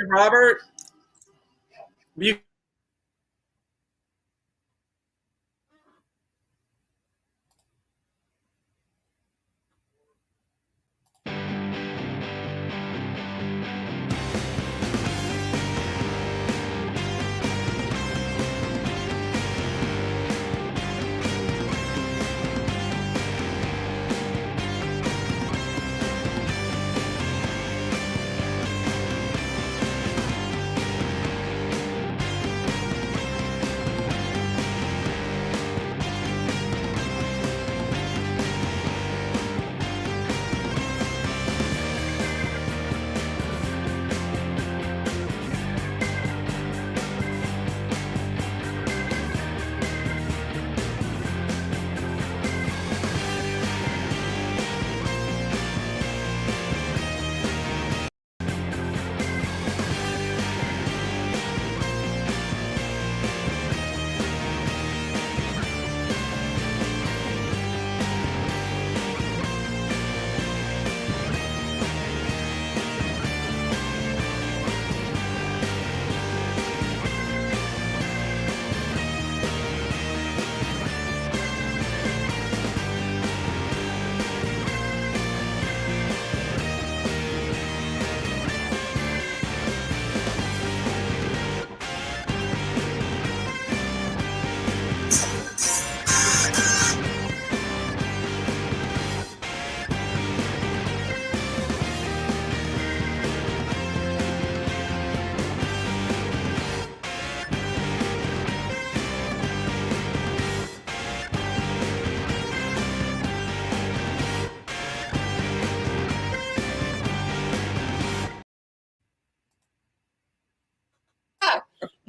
Robert. You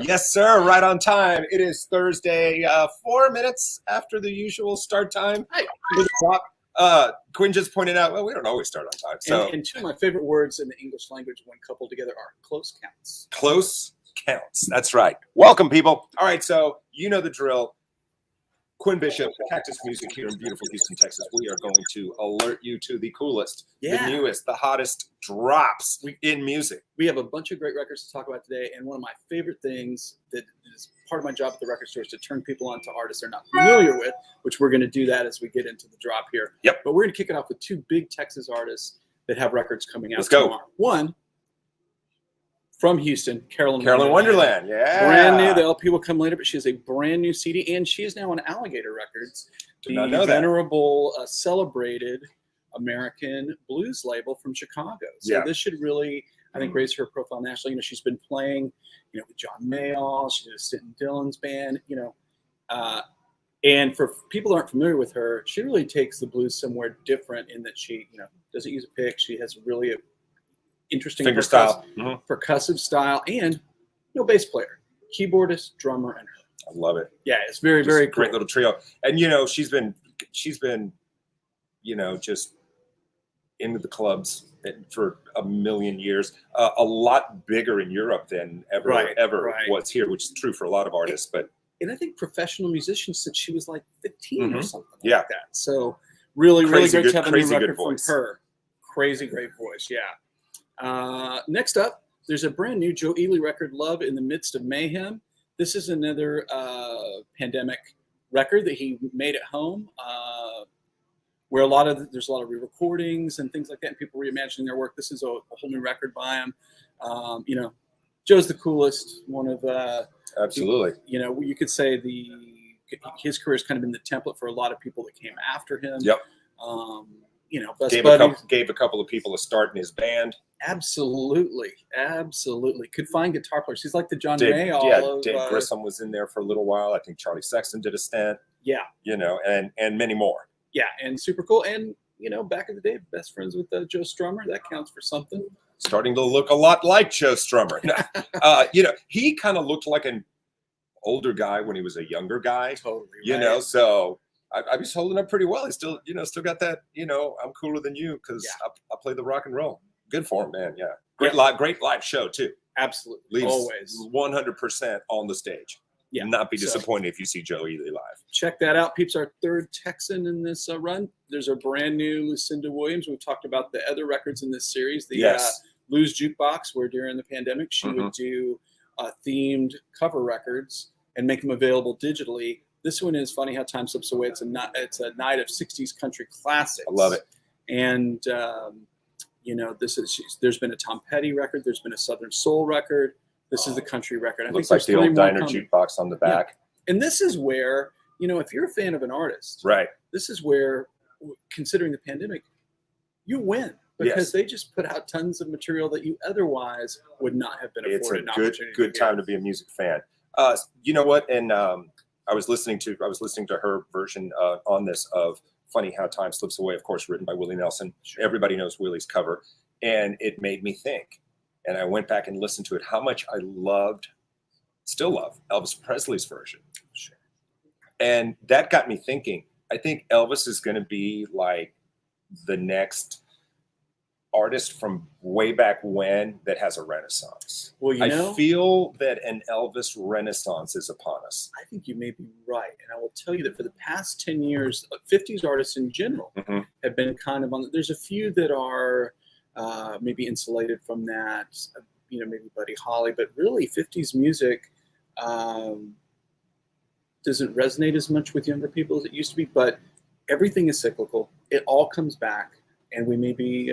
Yes, sir. Right on time. It is Thursday, 4 minutes after the usual start time. Quinn just pointed out, well, we don't always start on time. So, and two of my favorite words in the English language when coupled together are close counts. Close counts. That's right. Welcome, people. All right, so you know the drill. Quinn Bishop, Cactus Music here in beautiful Houston, Texas. We are going to alert you to the coolest, the newest, the hottest drops in music. We have a bunch of great records to talk about today, and one of my favorite things that is part of my job at the record store is to turn people on to artists they're not familiar with, which we're going to do that as we get into the drop here. Yep. But we're going to kick it off with two big Texas artists that have records coming out Let's tomorrow. go. One, from Houston, Carolyn Wonderland. Yeah. Brand new. The LP will come later, but she has a brand new CD, and she is now on Alligator Records, the venerable, celebrated American blues label from Chicago. So this should really, I think, raise her profile nationally. You know, she's been playing, with John Mayall. She did a stint in Dylan's band, and for people who aren't familiar with her, she really takes the blues somewhere different in that she, doesn't use a pick. She has really a interesting percussive style, and bass player, keyboardist, drummer, and her. I love it. Yeah, it's very, very cool. Great little trio. And she's been just into the clubs for a million years. A lot bigger in Europe than ever was here, which is true for a lot of artists. And I think professional musicians since she was like 15 or something like that. So really great to have a new record from her. Crazy great voice, yeah. Next up, there's a brand new Joe Ely record, Love in the Midst of Mayhem. This is another pandemic record that he made at home, where there's a lot of re-recordings and things like that, and people reimagining their work. This is a whole new record by him. Joe's the coolest. One of absolutely. You could say his career has kind of been the template for a lot of people that came after him. Yep. Gave a couple of people a start in his band. Absolutely. Could find guitar players. He's like the John Mayall. Dave Grissom was in there for a little while. I think Charlie Sexton did a stint. Yeah. And many more. Yeah, and super cool. And back in the day, best friends with Joe Strummer. That counts for something. Starting to look a lot like Joe Strummer. He kind of looked like an older guy when he was a younger guy. Totally. Right. So. I was holding up pretty well. He still got that, I'm cooler than you because I play the rock and roll. Good for him, man. Yeah. Great live show, too. Absolutely. Leaves always 100% on the stage. Yeah. Not be disappointed if you see Joe Ely live. Check that out. Peeps, our third Texan in this run. There's a brand new Lucinda Williams. We've talked about the other records in this series. The Lou's Jukebox, where during the pandemic she would do themed cover records and make them available digitally. This one is Funny How Time Slips Away. It's a night of 60s country classics. I love it. And you know, there's been a Tom Petty record, there's been a Southern Soul record. This is the country record. I looks like the old diner jukebox on the back. Yeah. And this is where, you know, if you're a fan of an artist, right? This is where, considering the pandemic, you win because they just put out tons of material that you otherwise would not have been afforded. It's a good time to be a music fan. You know what? And I was listening to her version on this of Funny How Time Slips Away, of course, written by Willie Nelson. Sure. Everybody knows Willie's cover. And it made me think. And I went back and listened to it, how much I still love Elvis Presley's version. Sure. And that got me thinking, I think Elvis is going to be like the next artist from way back when that has a renaissance. Well, you know, I feel that an Elvis renaissance is upon us. I think you may be right. And I will tell you that for the past 10 years, 50s artists in general have been kind of on, there's a few that are maybe insulated from that, you know, maybe Buddy Holly, but really 50s music doesn't resonate as much with younger people as it used to be, but everything is cyclical. It all comes back. And we may be,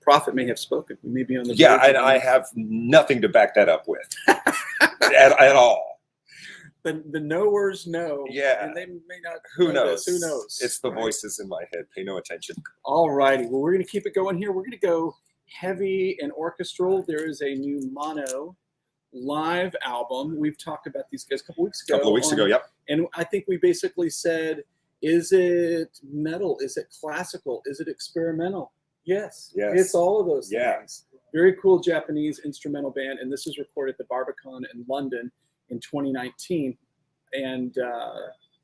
Prophet may have spoken. We may be on the and I have nothing to back that up with at all. The knowers know. Yeah. And they may not. Who knows? Who knows? It's the voices in my head. Pay no attention. All righty. Well, we're going to keep it going here. We're going to go heavy and orchestral. There is a new mono live album. We've talked about these guys a couple weeks ago. Yep. And I think we basically said, is it metal? Is it classical? Is it experimental? Yes. It's all of those things. Very cool Japanese instrumental band. And this was recorded at the Barbican in London in 2019. And,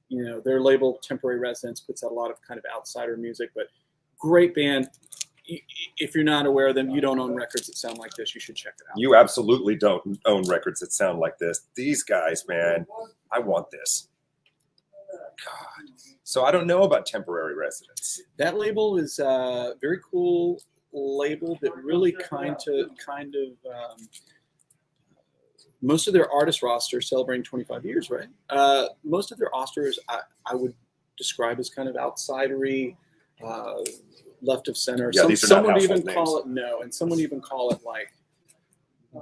you know, their label, Temporary Residence, puts out a lot of kind of outsider music, but great band. If you're not aware of them, you don't own records that sound like this, you should check it out. You absolutely don't own records that sound like this. These guys, man, I want this. God. So I don't know about Temporary Residence. That label is a very cool label that really kind of most of their artist roster celebrating 25 years, right? Most of their rosters I would describe as kind of outsidery, left of center. Yeah, Some would even call it like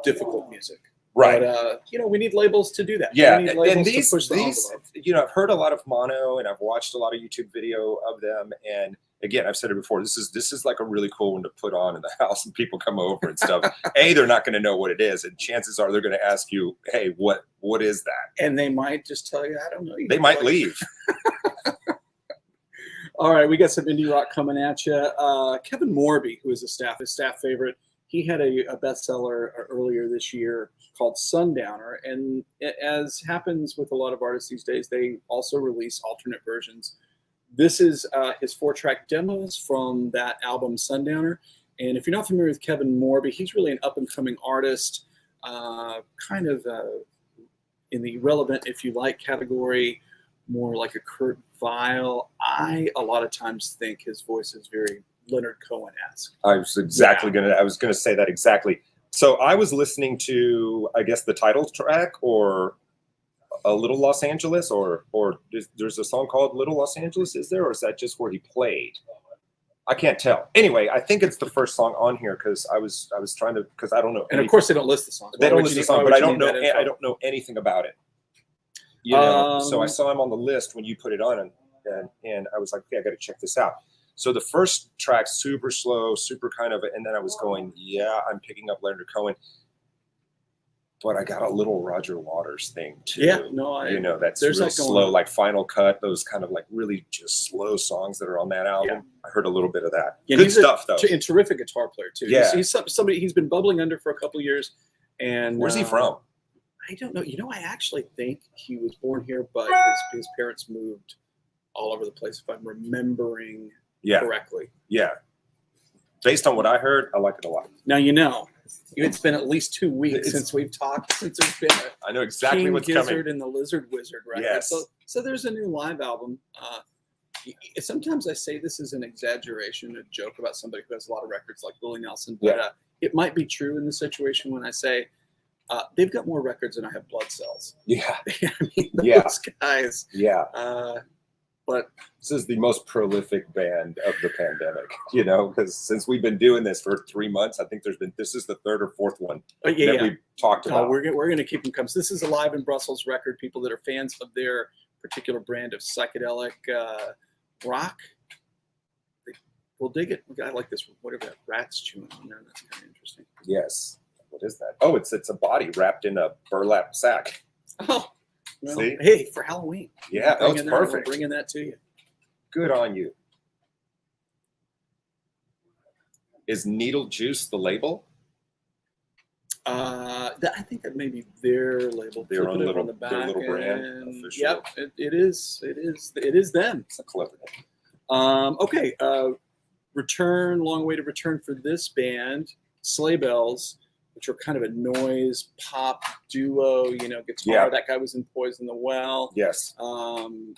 difficult music. Right. But, you know, we need labels to do that. Yeah. We need labels and these, to push the envelope. You know, I've heard a lot of mono and I've watched a lot of YouTube video of them. And again, I've said it before, this is like a really cool one to put on in the house and people come over and stuff. They're not going to know what it is. And chances are they're going to ask you, hey, what is that? And they might just tell you, I don't know. They might leave. All right. We got some indie rock coming at you. Kevin Morby, who is a staff favorite, he had a bestseller earlier this year called Sundowner. And as happens with a lot of artists these days, they also release alternate versions. This is his 4-track demos from that album Sundowner. And if you're not familiar with Kevin Morby, he's really an up-and-coming artist, kind of in the relevant, if you like, category, more like a Kurt Weill. I, a lot of times, think his voice is very Leonard Cohen-esque. I was going to say that exactly. So I was listening to, I guess, the title track or A Little Los Angeles, or there's a song called Little Los Angeles, is there? Or is that just where he played? I can't tell. Anyway, I think it's the first song on here because I was trying to, because I don't know. And of course they don't list the song. They don't list the song, but I don't know anything about it. You know, so I saw him on the list when you put it on, and I was like, okay, I got to check this out. So the first track, super slow, super kind of, and then I was going, yeah, I'm picking up Leonard Cohen, but I got a little Roger Waters thing too. Yeah, no, you know, that's real slow, like Final Cut, those kind of like really just slow songs that are on that album. Yeah. I heard a little bit of that. Yeah, good stuff though. And terrific guitar player too. Yeah, he's somebody he's been bubbling under for a couple of years. And where's he from? I don't know. You know, I actually think he was born here, but his parents moved all over the place, if I'm remembering correctly. Yeah. Based on what I heard, I like it a lot. Now, you know, it's been at least 2 weeks since we've talked, since there's been I know exactly what's Gizzard coming. and the Lizard Wizard, right? Yes. So there's a new live album. Sometimes I say this is an exaggeration, a joke about somebody who has a lot of records like Willie Nelson, but it might be true in this situation when I say they've got more records than I have blood cells. Yeah. I mean, those guys. Yeah. But this is the most prolific band of the pandemic, you know, because since we've been doing this for 3 months, I think this is the third or fourth one that we've talked about. We're going to keep them coming. So this is a Live in Brussels record. People that are fans of their particular brand of psychedelic rock will dig it. I like this. Whatever that rat's chewing on there. That's kind of interesting. Yes. What is that? Oh, it's a body wrapped in a burlap sack. Oh. Well, see? Hey, for Halloween. Yeah, that's perfect. We're bringing that to you. Good on you. Is Needle Juice the label? I think that may be their label. Their own little, on the back their little brand. Official. Yep, it is them. It's a clever name. Okay. Long way to return for this band, Sleigh Bells, which were kind of a noise pop duo, you know, guitar. Yeah. That guy was in Poison the Well. Yes.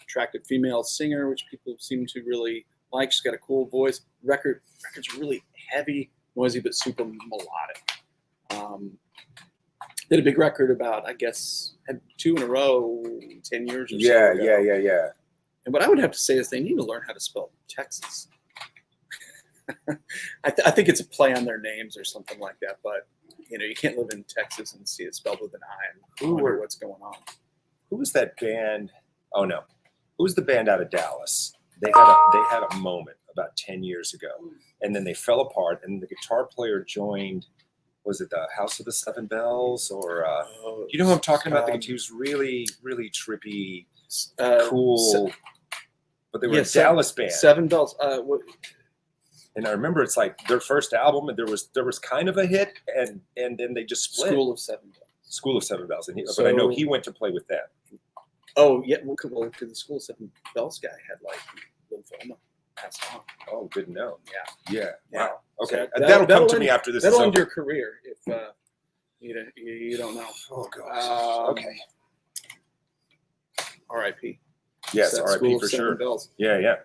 Attractive female singer, which people seem to really like. She's got a cool voice. Record's really heavy, noisy, but super melodic. Did a big record about, I guess, had 2 in a row, 10 years or so ago. Yeah. And what I would have to say is they need to learn how to spell Texas. I think it's a play on their names or something like that, but you know, you can't live in Texas and see it spelled with an I and wonder what's going on. Who was that band? Oh no, who was the band out of Dallas? They had a moment about 10 years ago, and then they fell apart. And the guitar player joined. Was it the House of the Seven Bells or? You know who I'm talking about? He was really, really trippy, cool. But they were a Dallas band. Seven Bells. And I remember it's like their first album, and there was kind of a hit, and then they just split. School of Seven Bells. But I know he went to play with them. Oh yeah, well, because the School of Seven Bells guy had like lymphoma, passed on. Oh, good to know. Yeah. Wow. Okay, So that'll come to me after this. That'll is end over. your career if you don't know. Oh gosh. Okay. R.I.P. Yes, R.I.P. for sure. Bells. Yeah.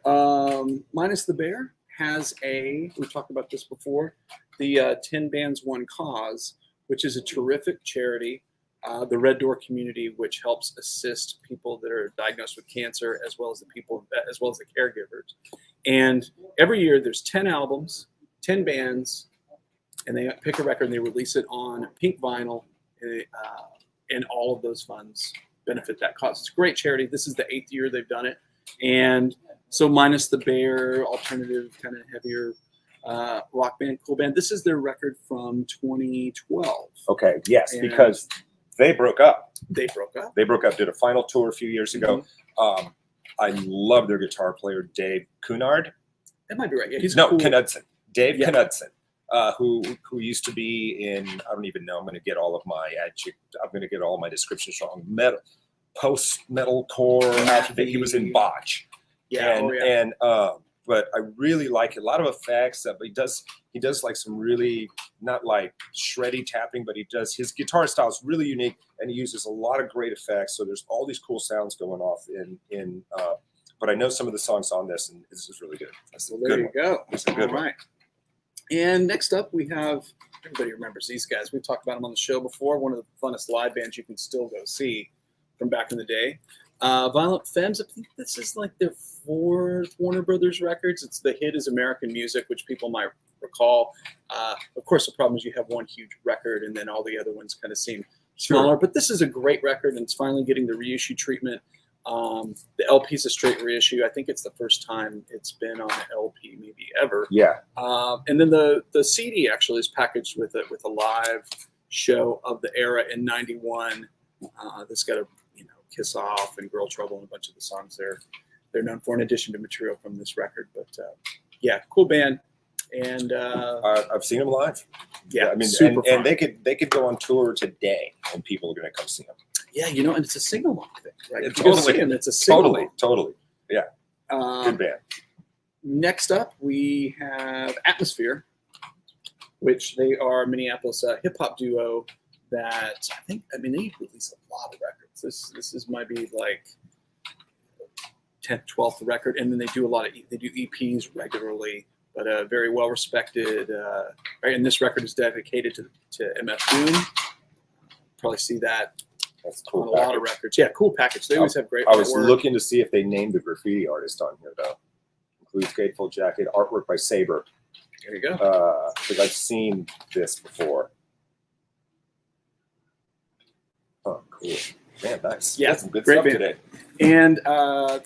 Minus the Bear has we talked about this before, the 10 Bands One Cause, which is a terrific charity, the Red Door community, which helps assist people that are diagnosed with cancer, as well as the caregivers. And every year there's 10 albums, 10 bands, and they pick a record and they release it on pink vinyl, and all of those funds benefit that cause. It's a great charity. This is the 8th year they've done it. And so Minus the Bear, alternative, kind of heavier rock band, cool band. This is their record from 2012. Okay, yes, and because they broke up. They broke up, did a final tour a few years ago. Mm-hmm. I love their guitar player, Dave Cunard. That might be right. Yeah, cool. Knudsen. Dave Knudsen, who used to be in, I don't even know, I'm going to get all my descriptions wrong. Post-metal core. He was in Botch. But I really like it. A lot of effects. But he does like some really, not like shreddy tapping, but his guitar style is really unique, and he uses a lot of great effects. So there's all these cool sounds going off but I know some of the songs on this, and this is really good. There you go. It's a good one. Right. And next up, we have, everybody remembers these guys. We've talked about them on the show before. One of the funnest live bands you can still go see from back in the day. Violent Femmes, I think this is like their 4th Warner Brothers records. It's the hit is American Music, which people might recall. Of course, the problem is you have one huge record, and then all the other ones kind of seem smaller. Sure. But this is a great record, and it's finally getting the reissue treatment. The LP is a straight reissue. I think it's the first time it's been on an LP, maybe ever. Yeah. And then the CD actually is packaged with a live show of the era in '91. That's got a Kiss Off and Girl Trouble and a bunch of the songs they're known for, in addition to material from this record. But cool band. And I've seen them live. Yeah, I mean, super and they could go on tour today, and people are going to come see them. Yeah, and it's a sing-along thing, right? It's a sing-along. Totally. Yeah. Good band. Next up, we have Atmosphere, which they are a Minneapolis hip-hop duo that they release a lot of records. This might be like 10th, 12th record, and then they do EPs regularly. but very well respected. Right, and this record is dedicated to MF Doom. Probably see that. That's cool. On a lot of records. Yeah, cool package. They always have great artwork. I was artwork. looking to see if they named the graffiti artist on here, though. Includes Gatefold Jacket, artwork by Saber. There you go. Because I've seen this before. Oh, cool. Man, nice. Yeah, some good stuff today. And,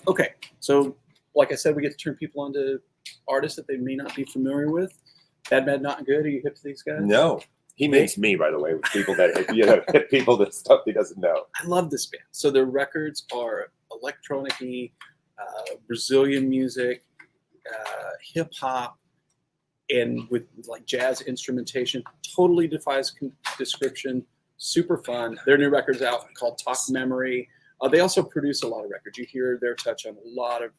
okay, so like I said, we get to turn people onto artists that they may not be familiar with. Bad Bad Not Good. Are you hip to these guys? No. He makes me, by the way, with people that hit people that stuff he doesn't know. I love this band. So their records are electronic-y, Brazilian music, hip hop, and with like jazz instrumentation. Totally defies description. Super fun. Their new record's out called Talk Memory. They also produce a lot of records. You hear their touch on a lot of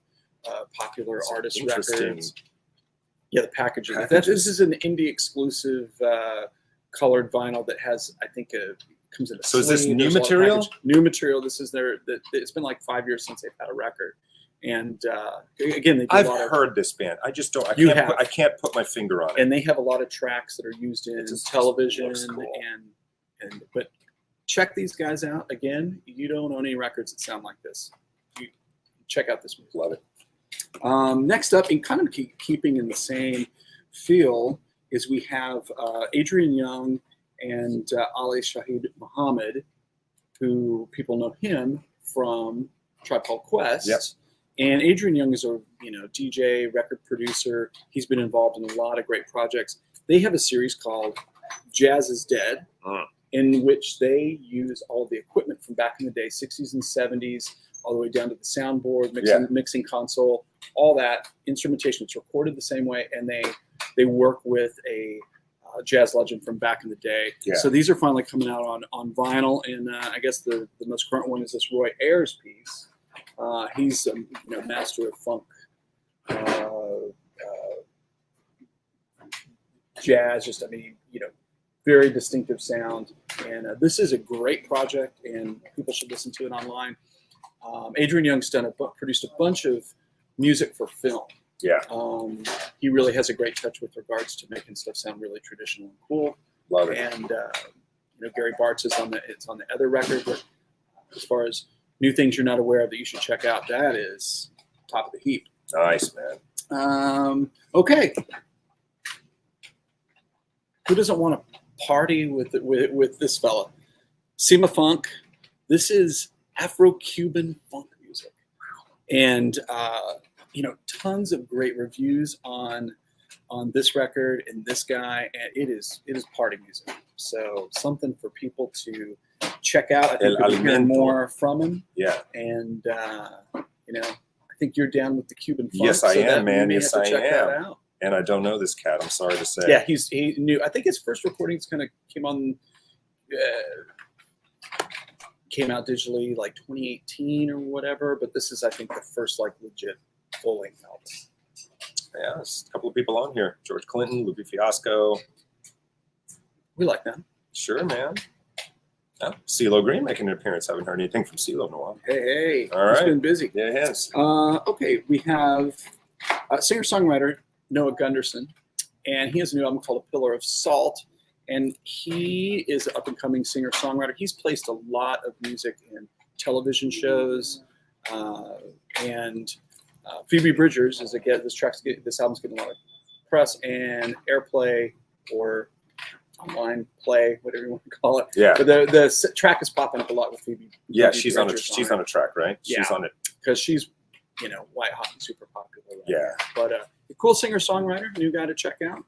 popular artist records. Yeah, the packaging. This is an indie exclusive. Colored vinyl that has, I think, comes in a So is this new material? New material. This is it's been like 5 years since they've had a record, and again, they do I've heard this band. I just don't. I can't put my finger on it. And they have a lot of tracks that are used in television, cool. but check these guys out. Again, you don't own any records that sound like this. You check out this music. Love it. Next up, in kind of keeping in the same feel, is we have Adrian Young and Ali Shaheed Muhammad, who people know him from Tribe Called Quest. Yep. And Adrian Young is a DJ, record producer. He's been involved in a lot of great projects. They have a series called Jazz is Dead, in which they use all the equipment from back in the day, 60s and 70s, all the way down to the soundboard, mixing console, all that instrumentation. It's recorded the same way, and they work with a jazz legend from back in the day. Yeah. So these are finally coming out on vinyl, and I guess the most current one is this Roy Ayers piece. He's a master of funk, jazz. Just very distinctive sound, and this is a great project, and people should listen to it online. Adrian Young's produced a bunch of music for film. Yeah. He really has a great touch with regards to making stuff sound really traditional and cool. Love it. And Gary Bartz is on the other record. But as far as new things you're not aware of that you should check out, that is top of the heap. Nice, man. Okay. Who doesn't want to party with this fella? Sima Funk. This is Afro-Cuban funk music, and tons of great reviews on this record and this guy, and it is party music. So something for people to check out. I think we'll hear more from him. Yeah, and I think you're down with the Cuban funk. Yes, I am, man. Yes, I am. That out. And I don't know this cat. I'm sorry to say. Yeah, he knew. I think his first recordings kind of came out digitally like 2018 or whatever, but this is, I think, the first like legit full-length album. Yeah, there's a couple of people on here. George Clinton, Lupe Fiasco. We like them. Sure, man. Yeah. CeeLo Green making an appearance. Haven't heard anything from CeeLo in a while. Hey. All right. He's been busy. Yeah, he has. Okay, we have singer-songwriter Noah Gunderson, and he has a new album called A Pillar of Salt. And he is an up-and-coming singer-songwriter. He's placed a lot of music in television shows, and Phoebe Bridgers is this album's getting a lot of press and airplay or online play, whatever you want to call it. Yeah. But the track is popping up a lot with Phoebe. Yeah, Phoebe she's on a track, right? Yeah. She's on it because she's white hot and super popular. Right yeah. now. But a cool singer-songwriter, new guy to check out.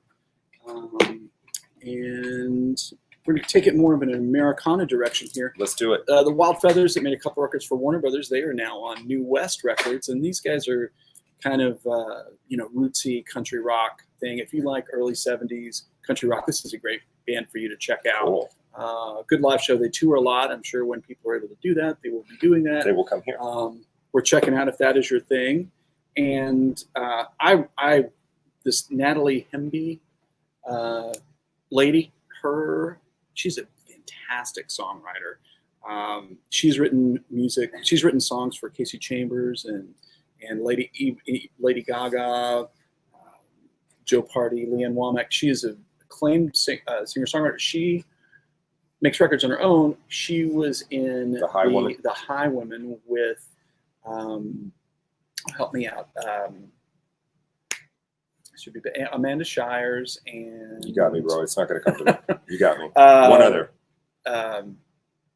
And we're going to take it more of an Americana direction here. Let's do it. The Wild Feathers, they made a couple records for Warner Brothers. They are now on New West Records, and these guys are kind of rootsy country rock thing. If you like early 70s country rock, this is a great band for you to check out. Cool. Good live show. They tour a lot. I'm sure when people are able to do that, they will be doing that. They will come here. We're checking out if that is your thing. And this Natalie Hemby lady, she's a fantastic songwriter. She's written music. She's written songs for Casey Chambers and Lady Gaga, Joe Party, Leanne Womack. She is an acclaimed singer-songwriter. She makes records on her own. She was in the High Women with, help me out. Should be Amanda Shires and. You got me, bro. It's not going to come to me. You got me. One other.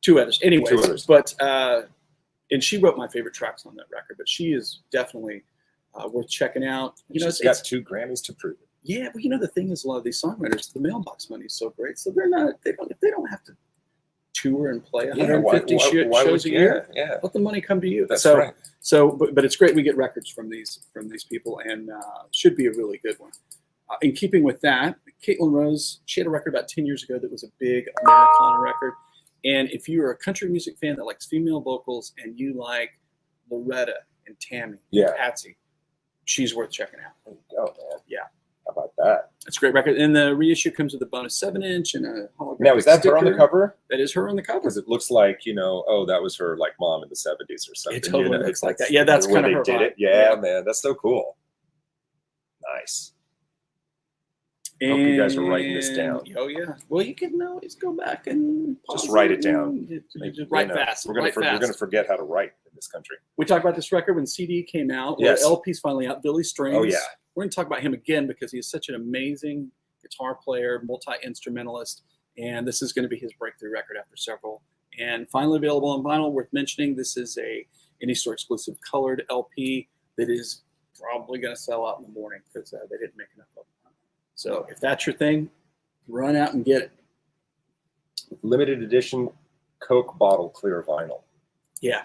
Two others. Anyways, but and she wrote my favorite tracks on that record. But she is definitely worth checking out. She's got 2 Grammys to prove it. Yeah, well, the thing is, a lot of these songwriters, the mailbox money is so great, so they don't have to tour and play 150 shows a year. Yeah, let the money come to you. That's right. So, but it's great we get records from these people, and should be a really good one. In keeping with that, Caitlin Rose, she had a record about 10 years ago that was a big Americana record. And if you're a country music fan that likes female vocals and you like Loretta and Tammy, and Patsy, she's worth checking out. There you go, man. Yeah. How about that? It's a great record. And the reissue comes with a bonus 7-inch and a holographic Now, is that sticker. her on the cover? That is her on the cover. Because it looks like, that was her like mom in the 70s or something. It totally looks like that. Yeah, that's kind of her did vibe. it. Yeah, man. That's so cool. Nice. Hope you guys are writing this down. Oh, yeah. Well, you can always go back and just write it down. Just write fast. We're going to forget how to write in this country. We talked about this record when CD came out. Yes. LP's finally out. Billy Strings. Oh, yeah. We're going to talk about him again because he's such an amazing guitar player, multi-instrumentalist, and this is going to be his breakthrough record after several. And finally available on vinyl, worth mentioning, this is a Indie Store exclusive colored LP that is probably going to sell out in the morning because they didn't make enough of them. So if that's your thing, run out and get it. Limited edition Coke bottle clear vinyl. Yeah.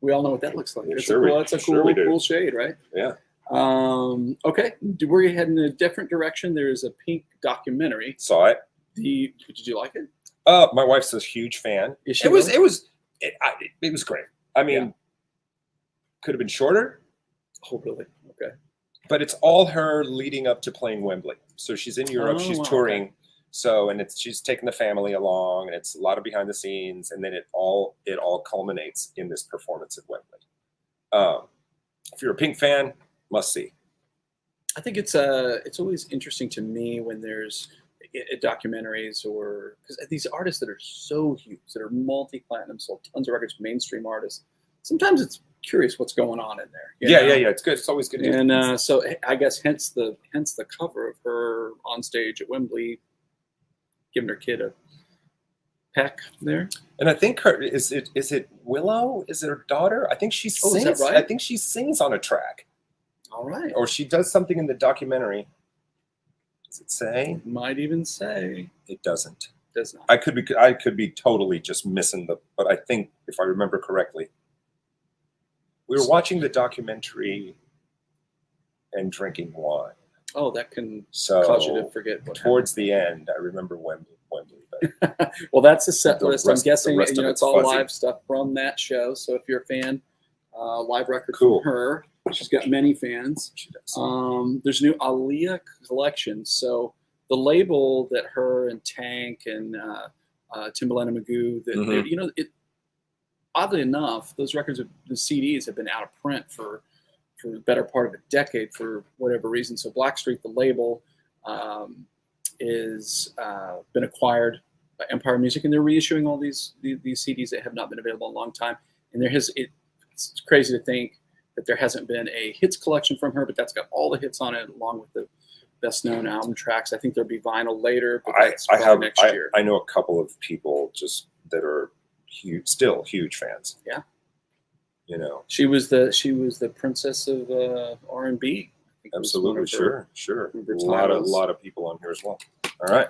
We all know what that looks like. It's a cool shade, right? Yeah. Okay. We're heading in a different direction. There's a Pink documentary. Saw it. Did you like it? My wife's a huge fan. It was great. I mean, could have been shorter. Oh, really? Okay. But it's all her leading up to playing Wembley. So she's in Europe, she's touring. Okay. So, and she's taking the family along, and it's a lot of behind the scenes, and then it all culminates in this performance at Wembley. If you're a Pink fan, must see. I think it's always interesting to me when there's documentaries or because these artists that are so huge, that are multi-platinum, sold tons of records, mainstream artists. Sometimes it's curious what's going on in there. Yeah. It's good. It's always good. And so I guess hence the cover of her on stage at Wembley, giving her kid a peck there. And I think is it Willow? Is it her daughter? I think she sings. Is that right? I think she sings on a track. All right. Or she does something in the documentary. Does it say? It might even say. It doesn't. It does not. I could be totally just missing but I think if I remember correctly, we were watching the documentary and drinking wine. Oh, that can cause you to forget. Towards the end, I remember Wembley. But well, that's a set list. I'm guessing it's all fuzzy. live stuff from that show. So if you're a fan, live record from her. She's got many fans. She does. There's a new Aaliyah collection. So the label that her and Tank and Timbaland and Magoo, oddly enough, those records, the CDs have been out of print for the better part of a decade for whatever reason. So Blackstreet, the label, is been acquired by Empire Music, and they're reissuing all these CDs that have not been available in a long time. And it's crazy to think that there hasn't been a hits collection from her, but that's got all the hits on it along with the best known album tracks. I think there'll be vinyl later, but that's next year. I know a couple of people just that are still huge fans. Yeah. She was the princess of R&B. Absolutely, sure. A lot of people on here as well. All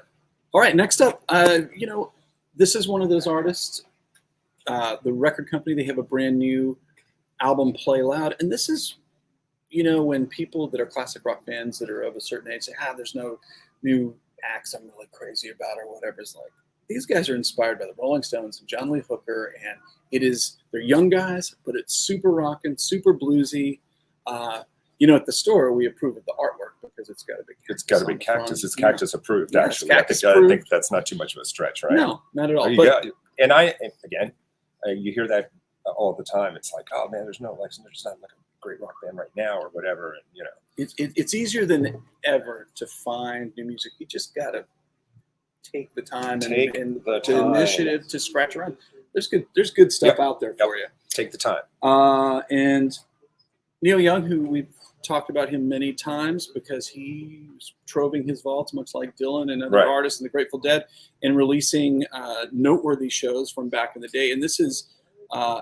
right. Next up, this is one of those artists. The record company, they have a brand new album, Play Loud, and this is, when people that are classic rock fans that are of a certain age say, there's no new acts I'm really crazy about or whatever. It's like these guys are inspired by the Rolling Stones and John Lee Hooker, and they're young guys, but it's super rockin', super bluesy. At the store, we approve of the artwork because it's got to be Cactus. It's got to be Cactus. It's Cactus approved, actually. Cactus I think that's not too much of a stretch, right? No, not at all. You hear that all the time. It's like, oh man, there's not like great rock band right now or whatever. And, you know, it's easier than ever to find new music. You just got to take the time and the initiative to scratch around. There's good stuff out there for you. Take the time. And Neil Young, who we've talked about him many times because he's troving his vaults, much like Dylan and other artists and the Grateful Dead, and releasing noteworthy shows from back in the day. And this is,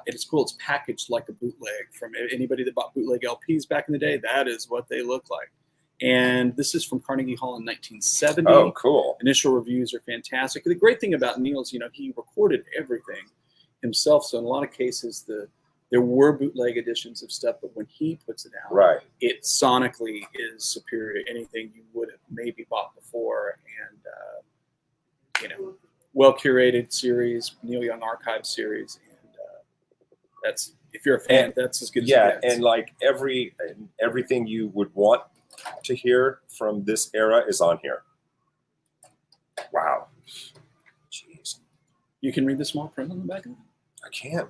it's cool. It's packaged like a bootleg. From anybody that bought bootleg LPs back in the day, that is what they look like. And this is from Carnegie Hall in 1970. Oh, cool. Initial reviews are fantastic. The great thing about Neil's, you know, he recorded everything himself. So in a lot of cases, there were bootleg editions of stuff, but when he puts it out, it sonically is superior to anything you would have maybe bought before. And, you know, well-curated series, Neil Young Archive series. And that's, if you're a fan, that's as good as it gets. And like everything you would want to hear from this era is on here. Wow. Jeez. You can read the small print on the back of it? I can.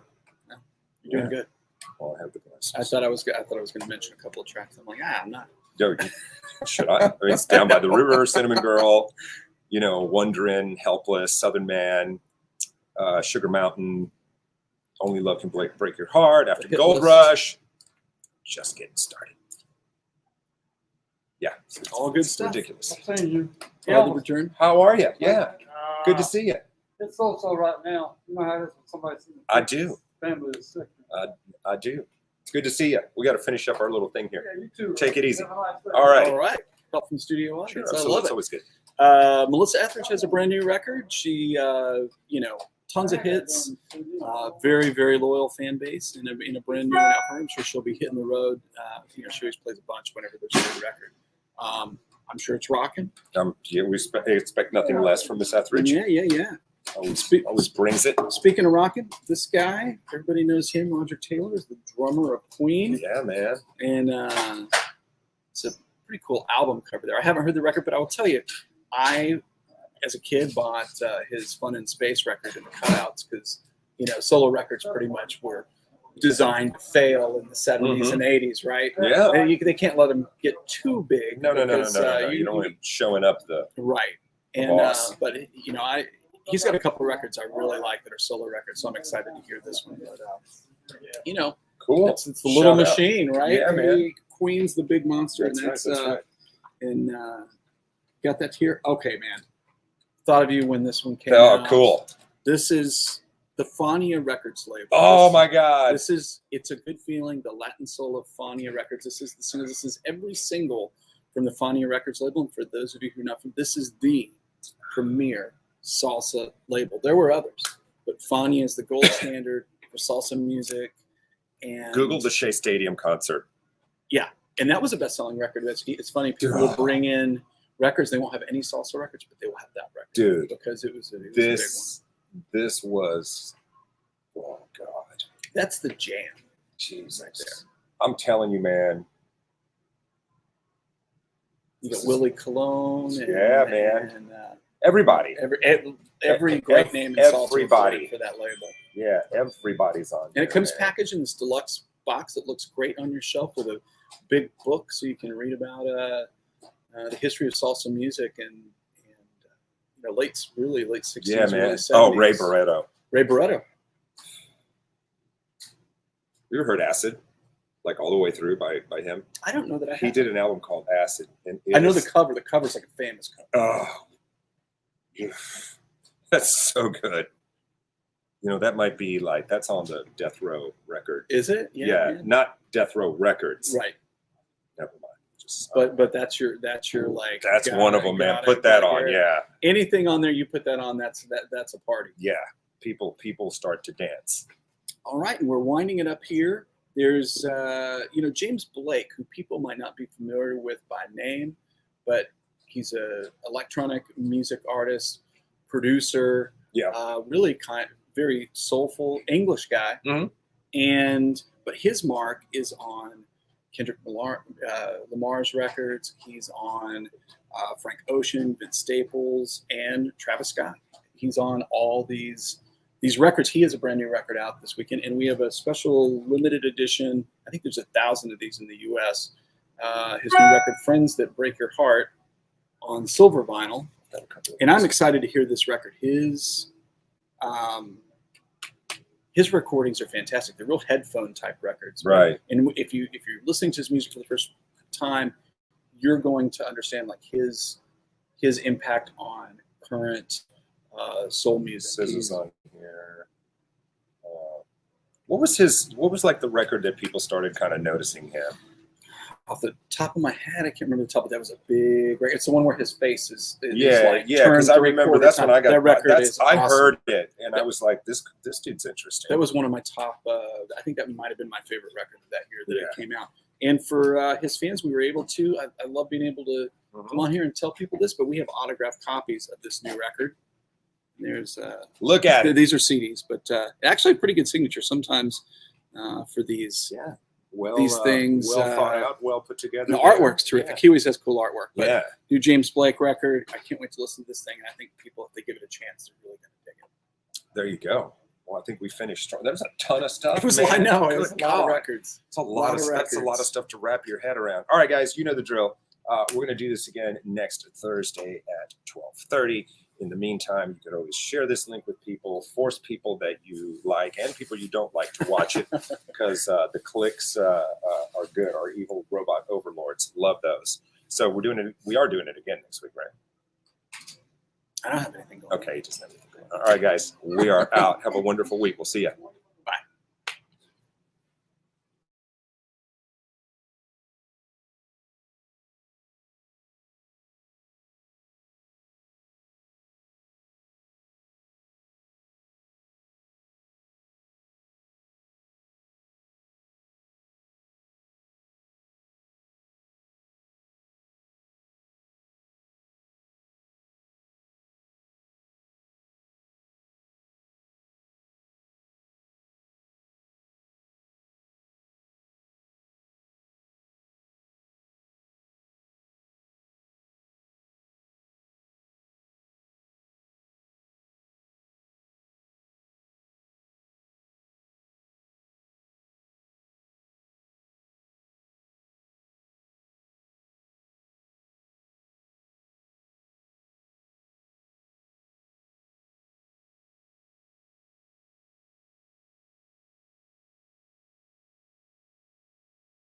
No, you're doing good. Well, I have the glasses. I thought I was going to mention a couple of tracks. I'm like, I'm not. Yo, should I? It's Down by the River, Cinnamon Girl, you know, Wonderin', Helpless, Southern Man, Sugar Mountain, Only Love Can Break Your Heart, After Gold Rush. Just getting started. Yeah. All good stuff. Ridiculous. I've seen you. Yeah. Return. How are you? Yeah. Good to see you. It's also right now. You know how it is when somebody's I do. Family is sick. I do. It's good to see you. We got to finish up our little thing here. Yeah, you too. Take it easy. Have a nice day. All right. All right. Help from studio audience. I love It's it. always good. Melissa Etheridge has a brand new record. She, you know, tons of hits. Very, very loyal fan base in a brand new one out for her. I'm sure she'll be hitting the road. You know, she always plays a bunch whenever there's a new record. I'm sure it's rocking. Yeah, we expect nothing less from Miss Etheridge. Yeah. Always brings it. Speaking of rocking, this guy, everybody knows him. Roger Taylor is the drummer of Queen. Yeah, man. And it's a pretty cool album cover there. I haven't heard the record, but I will tell you, I, as a kid, bought his Fun in Space record in the cutouts because, you know, solo records pretty much were designed to fail in the 70s and 80s, right? Yeah. And they can't let them get too big. No. You don't want him showing up the And boss. but you know, he's got a couple of records I really like that are solo records, so I'm excited to hear this one. But you know, cool. It's the little machine, right? Yeah, man. Queen's the big monster, That's and right. and got that here. Okay, man. Thought of you when this one came out. Oh, cool. This is the Fania Records label. Oh my God. It's a good feeling. The Latin soul of Fania Records. This is every single from the Fania Records label. And for those of you who are not, this is the premier salsa label. There were others, but Fania is the gold standard for salsa music. And Google the Shea Stadium concert. Yeah, and that was a best-selling record. It's funny. People will bring in records. They won't have any salsa records, but they will have that record. Dude, because it was a big one. This was, oh God. That's the jam. Jesus. Right there. I'm telling you, man. You got Willie Colon. Man. And, everybody. Every great name in salsa for that label. Yeah, everybody's on. And it comes packaged in this deluxe box that looks great on your shelf with a big book so you can read about the history of salsa music and you know, late 60s. Yeah, man. Early 70s. Oh, Ray Barretto. Ray Barretto. You ever heard Acid? Like all the way through by him? I don't know that I have. He did an album called Acid. And I know the cover. The cover's like a famous cover. Oh, that's so good. You know, that might be like, that's on the Death Row record. Is it? Yeah, not Death Row Records. Right. Never mind. Just, but that's your like. That's one of them, man. Put that on, yeah. Anything on there, you put that on. That's a party. Yeah, people start to dance. All right, and we're winding it up here. There's you know, James Blake, who people might not be familiar with by name, but he's a electronic music artist, producer. Yeah. Really very soulful English guy. Mm-hmm. But his mark is on Kendrick Lamar's records. He's on Frank Ocean, Vince Staples, and Travis Scott. He's on all these these records. He has a brand new record out this weekend, and we have a special limited edition. I think there's 1,000 of these in the U.S. His new record, "Friends That Break Your Heart," on silver vinyl. And I'm excited to hear this record. His recordings are fantastic. They're real headphone type records, right? And if you're listening to his music for the first time, you're going to understand like his impact on current soul music. This is on here. What was like the record that people started kind of noticing him? Off the top of my head, I can't remember the top, but that was a big record. It's the one where his face is yeah, because I remember that's when I got that record. I heard it, and I was like, this dude's interesting. That was one of my top. I think that might have been my favorite record that year that it came out. And for his fans, we were able to. I love being able to come on here and tell people this, but we have autographed copies of this new record. And there's look at it. These are CDs, but actually a pretty good signature sometimes for these. Yeah. These things well thought out, well put together. The artwork's terrific. He always has cool artwork. But new James Blake record. I can't wait to listen to this thing. And I think people, if they give it a chance, they're really going to dig it. There you go. Well, I think we finished strong. There's a ton of stuff. It was, I know. It was a lot of records. It's a lot of records. That's a lot of stuff to wrap your head around. All right, guys, you know the drill. We're going to do this again next Thursday at 12:30. In the meantime, you could always share this link with people, force people that you like and people you don't like to watch it because the clicks are good. Our evil robot overlords love those. So we are doing it again next week, right? I don't have anything going on. Okay, you just have anything going on. All right, guys, we are out. Have a wonderful week. We'll see you.